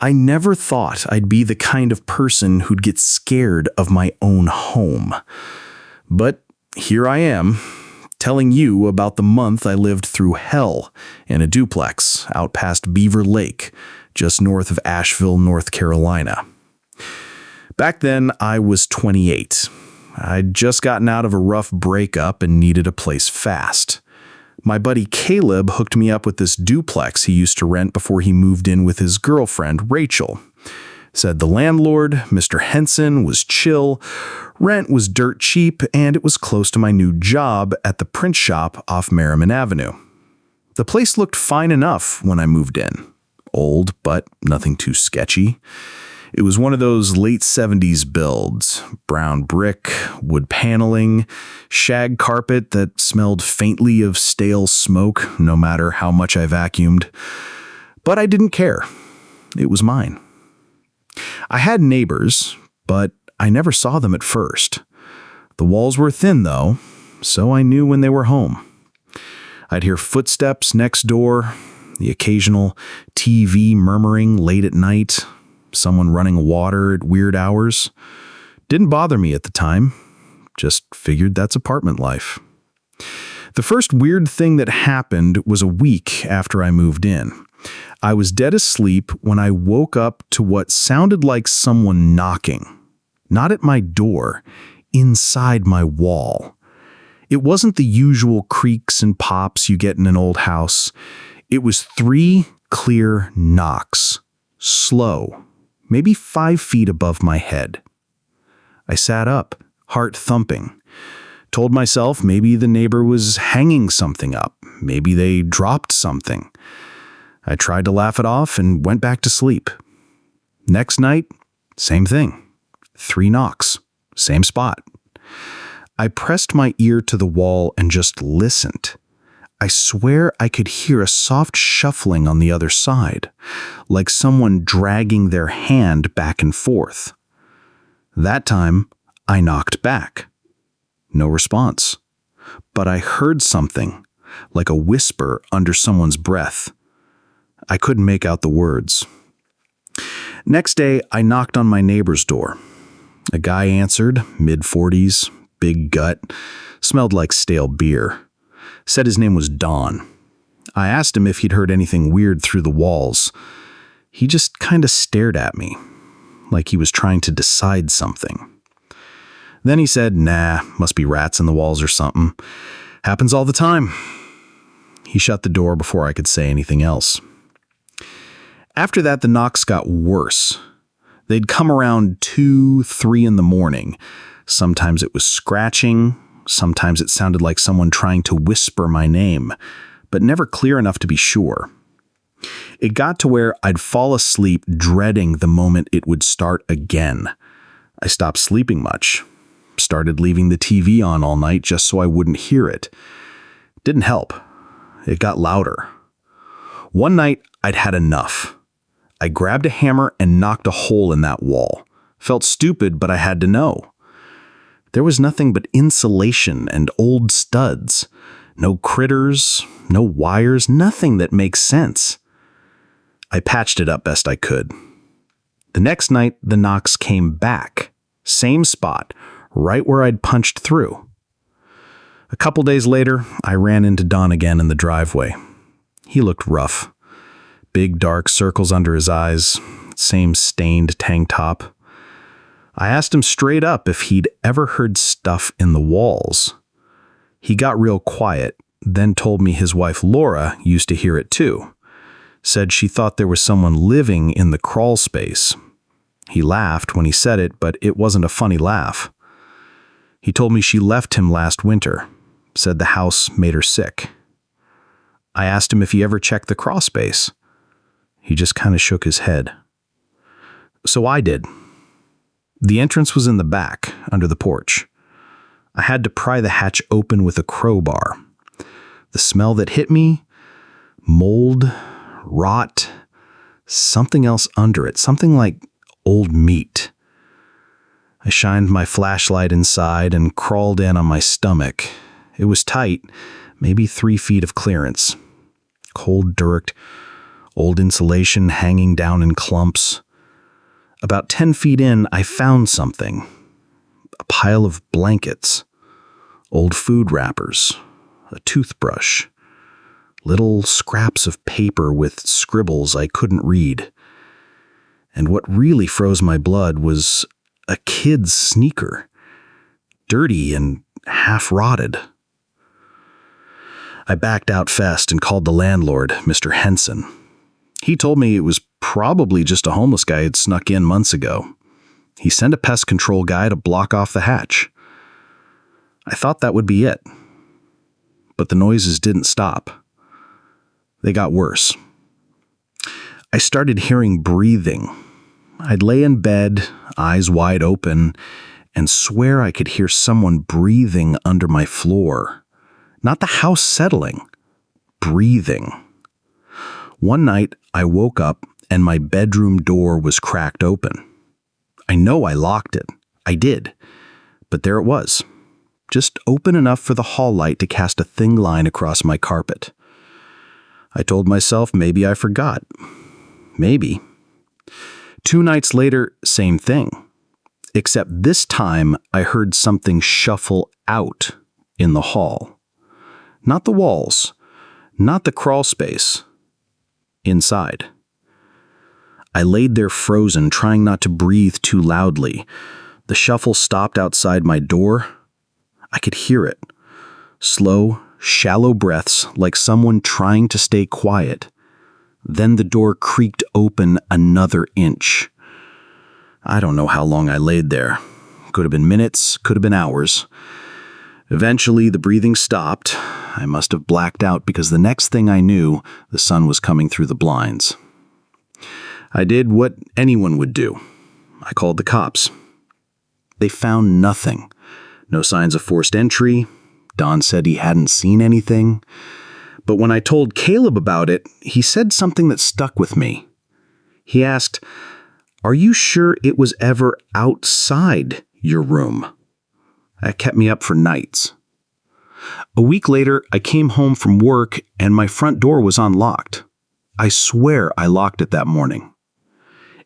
I never thought I'd be the kind of person who'd get scared of my own home. But here I am, telling you about the month I lived through hell in a duplex out past Beaver Lake, just north of Asheville, North Carolina. Back then, I was 28. I'd just gotten out of a rough breakup and needed a place fast. My buddy Caleb hooked me up with this duplex he used to rent before he moved in with his girlfriend, Rachel. Said the landlord, Mr. Henson, was chill, rent was dirt cheap, and it was close to my new job at the print shop off Merriman Avenue. The place looked fine enough when I moved in. Old, but nothing too sketchy. It was one of those late 70s builds. Brown brick, wood paneling, shag carpet that smelled faintly of stale smoke no matter how much I vacuumed. But I didn't care. It was mine. I had neighbors, but I never saw them at first. The walls were thin, though, so I knew when they were home. I'd hear footsteps next door, the occasional TV murmuring late at night, someone running water at weird hours. Didn't bother me at the time. Just figured that's apartment life. The first weird thing that happened was a week after I moved in. I was dead asleep when I woke up to what sounded like someone knocking. Not at my door, inside my wall. It wasn't the usual creaks and pops you get in an old house. It was 3 clear knocks. Slow. Maybe 5 feet above my head. I sat up, heart thumping. Told myself maybe the neighbor was hanging something up. Maybe they dropped something. I tried to laugh it off and went back to sleep. Next night, same thing. 3 knocks, same spot. I pressed my ear to the wall and just listened. I swear I could hear a soft shuffling on the other side, like someone dragging their hand back and forth. That time, I knocked back. No response. But I heard something, like a whisper under someone's breath. I couldn't make out the words. Next day, I knocked on my neighbor's door. A guy answered, mid-40s, big gut, smelled like stale beer. Said his name was Don. I asked him if he'd heard anything weird through the walls. He just kind of stared at me, like he was trying to decide something. Then he said, "Nah, must be rats in the walls or something. Happens all the time." He shut the door before I could say anything else. After that, the knocks got worse. They'd come around 2, 3 in the morning. Sometimes it was scratching. Sometimes it sounded like someone trying to whisper my name, but never clear enough to be sure. It got to where I'd fall asleep dreading the moment it would start again. I stopped sleeping much. Started leaving the TV on all night just so I wouldn't hear it. Didn't help. It got louder. One night, I'd had enough. I grabbed a hammer and knocked a hole in that wall. Felt stupid, but I had to know. There was nothing but insulation and old studs. No critters, no wires, nothing that makes sense. I patched it up best I could. The next night, the knocks came back. Same spot, right where I'd punched through. A couple days later, I ran into Don again in the driveway. He looked rough. Big dark circles under his eyes, same stained tank top. I asked him straight up if he'd ever heard stuff in the walls. He got real quiet, then told me his wife Laura used to hear it too. Said she thought there was someone living in the Crawlspace. He laughed when he said it, but it wasn't a funny laugh. He told me she left him last winter. Said the house made her sick. I asked him if he ever checked the Crawlspace. He just kind of shook his head. So I did. The entrance was in the back, under the porch. I had to pry the hatch open with a crowbar. The smell that hit me, mold, rot, something else under it, something like old meat. I shined my flashlight inside and crawled in on my stomach. It was tight, maybe 3 feet of clearance. Cold dirt, Old insulation hanging down in clumps. About 10 feet in, I found something. A pile of blankets, old food wrappers, a toothbrush, little scraps of paper with scribbles I couldn't read. And what really froze my blood was a kid's sneaker, dirty and half-rotted. I backed out fast and called the landlord, Mr. Henson. He told me it was probably just a homeless guy had snuck in months ago. He sent a pest control guy to block off the hatch. I thought that would be it. But the noises didn't stop. They got worse. I started hearing breathing. I'd lay in bed, eyes wide open, and swear I could hear someone breathing under my floor. Not the house settling. Breathing. One night, I woke up and my bedroom door was cracked open. I know I locked it. I did. But there it was. Just open enough for the hall light to cast a thin line across my carpet. I told myself maybe I forgot. Maybe. 2 nights later, same thing. Except this time, I heard something shuffle out in the hall. Not the walls. Not the crawl space. Inside. I laid there frozen, trying not to breathe too loudly. The shuffle stopped outside my door. I could hear it. Slow, shallow breaths like someone trying to stay quiet. Then the door creaked open another inch. I don't know how long I laid there. Could have been minutes, could have been hours. Eventually, the breathing stopped. I must have blacked out because the next thing I knew, the sun was coming through the blinds. I did what anyone would do. I called the cops. They found nothing. No signs of forced entry. Don said he hadn't seen anything. But when I told Caleb about it, he said something that stuck with me. He asked, "Are you sure it was ever outside your room?" That kept me up for nights. A week later, I came home from work and my front door was unlocked. I swear I locked it that morning.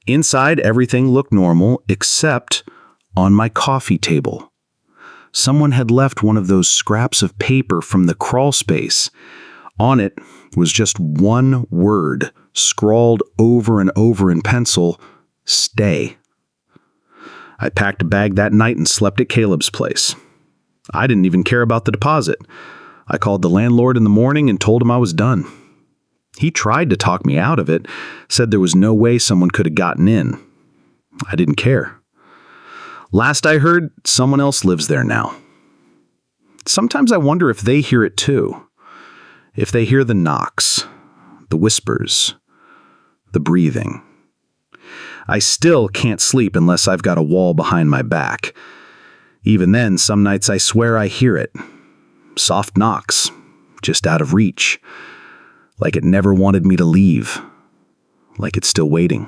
Inside, everything looked normal, except on my coffee table. Someone had left one of those scraps of paper from the Crawlspace. On it was just one word, scrawled over and over in pencil, "Stay." I packed a bag that night and slept at Caleb's place. I didn't even care about the deposit. I called the landlord in the morning and told him I was done. He tried to talk me out of it, said there was no way someone could have gotten in. I didn't care. Last I heard, someone else lives there now. Sometimes I wonder if they hear it too. If they hear the knocks, the whispers, the breathing. I still can't sleep unless I've got a wall behind my back. Even then, some nights I swear I hear it. Soft knocks, just out of reach. Like it never wanted me to leave. Like it's still waiting.